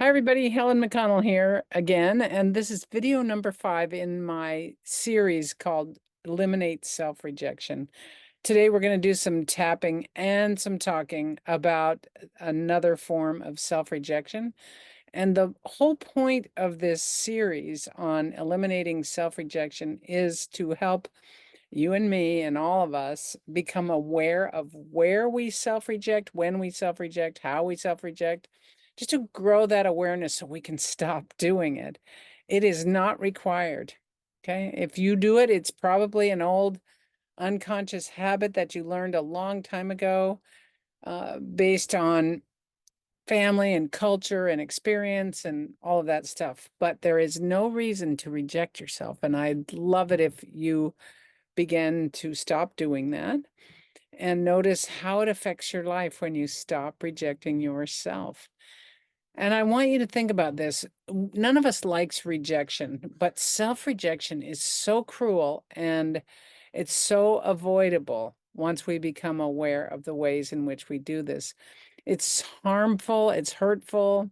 Hi, everybody. Helen McConnell here again, and this is video number 5 in my series called Eliminate Self-Rejection. Today, we're going to do some tapping and some talking about another form of self-rejection. And the whole point of this series on eliminating self-rejection is to help you and me and all of us become aware of where we self-reject, when we self-reject, how we self-reject, just to grow that awareness so we can stop doing it. It is not required. Okay. If you do it, it's probably an old unconscious habit that you learned a long time ago, based on family and culture and experience and all of that stuff. But there is no reason to reject yourself. And I'd love it if you begin to stop doing that and notice how it affects your life when you stop rejecting yourself. And I want you to think about this. None of us likes rejection, but self-rejection is so cruel and it's so avoidable once we become aware of the ways in which we do this. It's harmful, it's hurtful,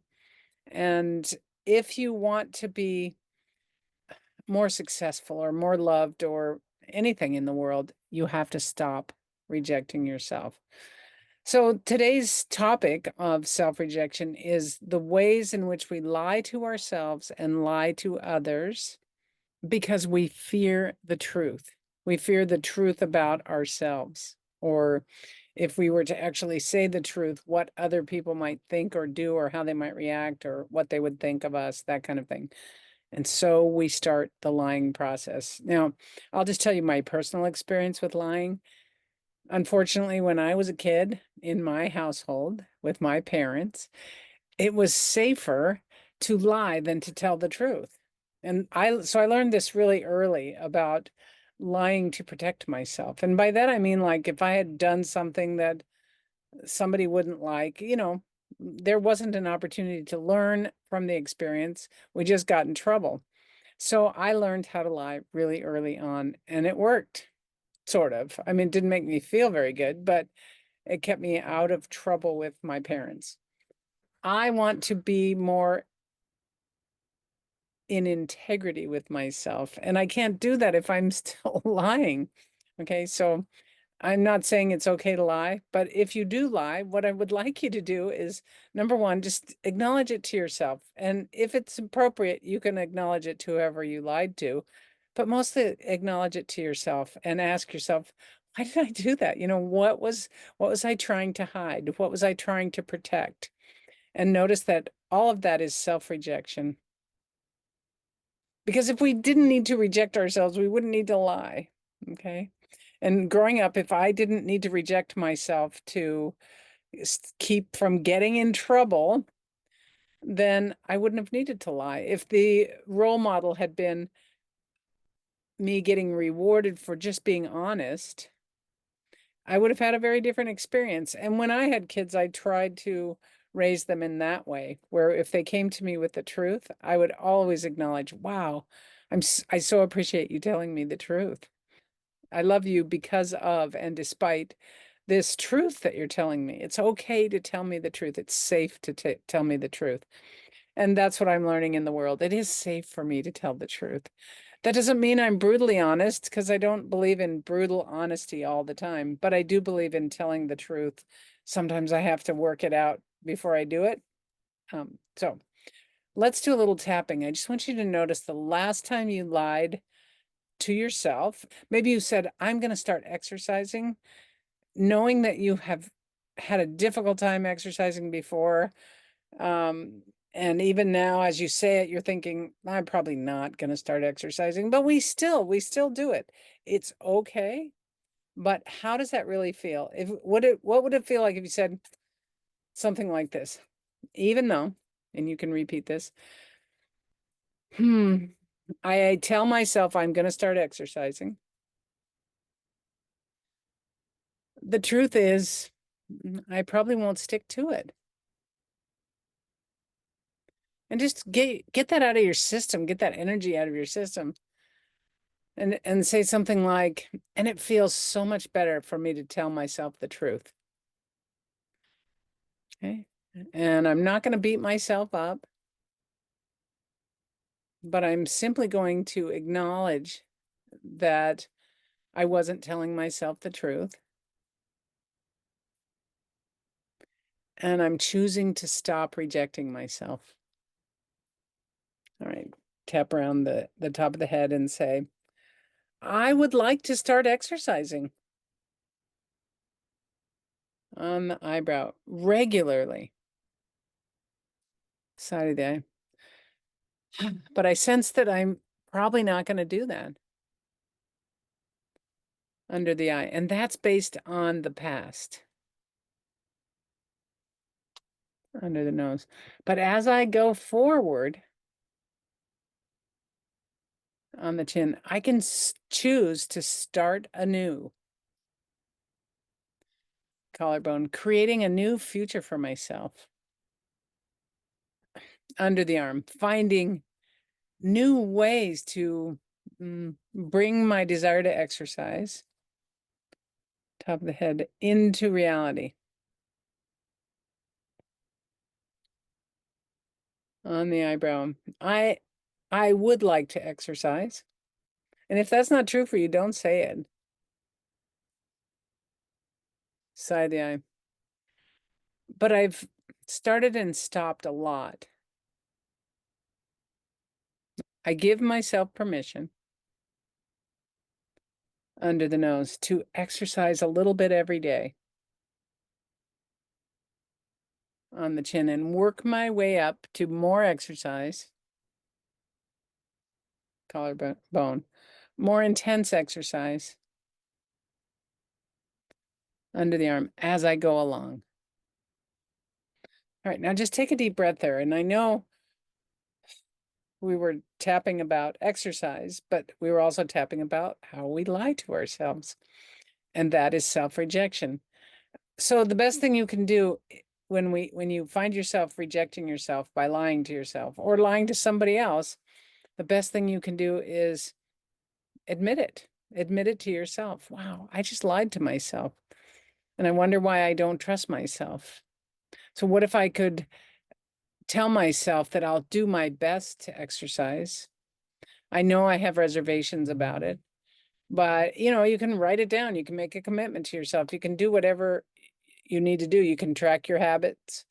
and if you want to be more successful or more loved or anything in the world, you have to stop rejecting yourself. So today's topic of self-rejection is the ways in which we lie to ourselves and lie to others because we fear the truth. We fear the truth about ourselves, or if we were to actually say the truth, what other people might think or do, or how they might react, or what they would think of us, that kind of thing. And so we start the lying process. Now, I'll just tell you my personal experience with lying. Unfortunately, when I was a kid in my household with my parents, it was safer to lie than to tell the truth. And so I learned this really early about lying to protect myself. And by that, I mean, like, if I had done something that somebody wouldn't like, there wasn't an opportunity to learn from the experience. We just got in trouble. So I learned how to lie really early on, and it worked, sort of. I mean, it didn't make me feel very good, but it kept me out of trouble with my parents. I want to be more in integrity with myself, and I can't do that if I'm still lying. Okay, so I'm not saying it's okay to lie, but if you do lie, what I would like you to do is, number one, just acknowledge it to yourself. And if it's appropriate, you can acknowledge it to whoever you lied to, but mostly acknowledge it to yourself and ask yourself, why did I do that? What was I trying to hide? What was I trying to protect? And notice that all of that is self-rejection. Because if we didn't need to reject ourselves, we wouldn't need to lie. Okay. And growing up, if I didn't need to reject myself to keep from getting in trouble, then I wouldn't have needed to lie. If the role model had been me getting rewarded for just being honest, I would have had a very different experience. And when I had kids, I tried to raise them in that way, where if they came to me with the truth, I would always acknowledge, wow, I so appreciate you telling me the truth. I love you because of and despite this truth that you're telling me. It's okay to tell me the truth. It's safe to tell me the truth. And that's what I'm learning in the world. It is safe for me to tell the truth. That doesn't mean I'm brutally honest, because I don't believe in brutal honesty all the time, but I do believe in telling the truth. Sometimes I have to work it out before I do it. So let's do a little tapping. I just want you to notice the last time you lied to yourself. Maybe you said, I'm going to start exercising, knowing that you have had a difficult time exercising before. And even now, as you say it, you're thinking, I'm probably not going to start exercising, but we still do it. It's okay. But how does that really feel? What would it feel like if you said something like this? Even though, and you can repeat this, I tell myself I'm going to start exercising. The truth is, I probably won't stick to it. And just get that out of your system, get that energy out of your system. And say something like, and it feels so much better for me to tell myself the truth. Okay. And I'm not going to beat myself up. but I'm simply going to acknowledge that I wasn't telling myself the truth. And I'm choosing to stop rejecting myself. All right, tap around the top of the head and say, I would like to start exercising. On the eyebrow regularly. Side of the eye. But I sense that I'm probably not going to do that. Under the eye. And that's based on the past. Under the nose. But as I go forward on the chin, I can choose to start anew. Collarbone, creating a new future for myself. Under the arm, finding new ways to bring my desire to exercise, top of the head, into reality. On the eyebrow, I would like to exercise. And if that's not true for you, don't say it. Side of the eye. But I've started and stopped a lot. I give myself permission under the nose to exercise a little bit every day. On the chin and work my way up to more exercise. Collarbone. More intense exercise. Under the arm as I go along. All right, now just take a deep breath there. And I know we were tapping about exercise, but we were also tapping about how we lie to ourselves. And that is self-rejection. So the best thing you can do when you find yourself rejecting yourself by lying to yourself or lying to somebody else, the best thing you can do is admit it. Admit it to yourself. Wow, I just lied to myself. And I wonder why I don't trust myself. So what if I could tell myself that I'll do my best to exercise? I know I have reservations about it, but you can write it down. You can make a commitment to yourself. You can do whatever you need to do. You can track your habits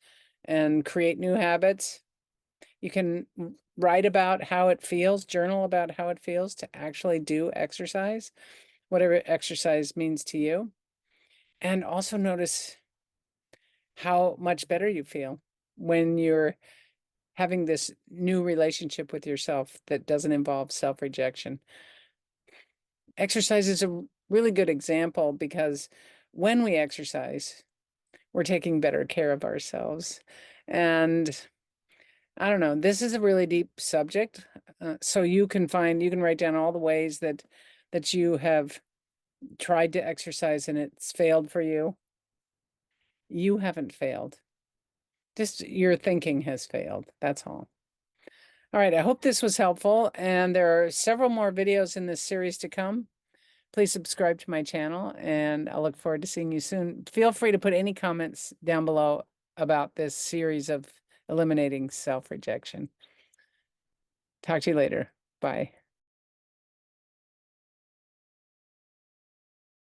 and create new habits. You can write about how it feels, journal about how it feels to actually do exercise, whatever exercise means to you. And also notice how much better you feel when you're having this new relationship with yourself that doesn't involve self-rejection. Exercise is a really good example because when we exercise, we're taking better care of ourselves. And I don't know, this is a really deep subject. So you can write down all the ways that you have tried to exercise and it's failed for you. You haven't failed. Just your thinking has failed. That's all. All right, I hope this was helpful. And there are several more videos in this series to come. Please subscribe to my channel and I look forward to seeing you soon. Feel free to put any comments down below about this series of eliminating self-rejection. Talk to you later. Bye.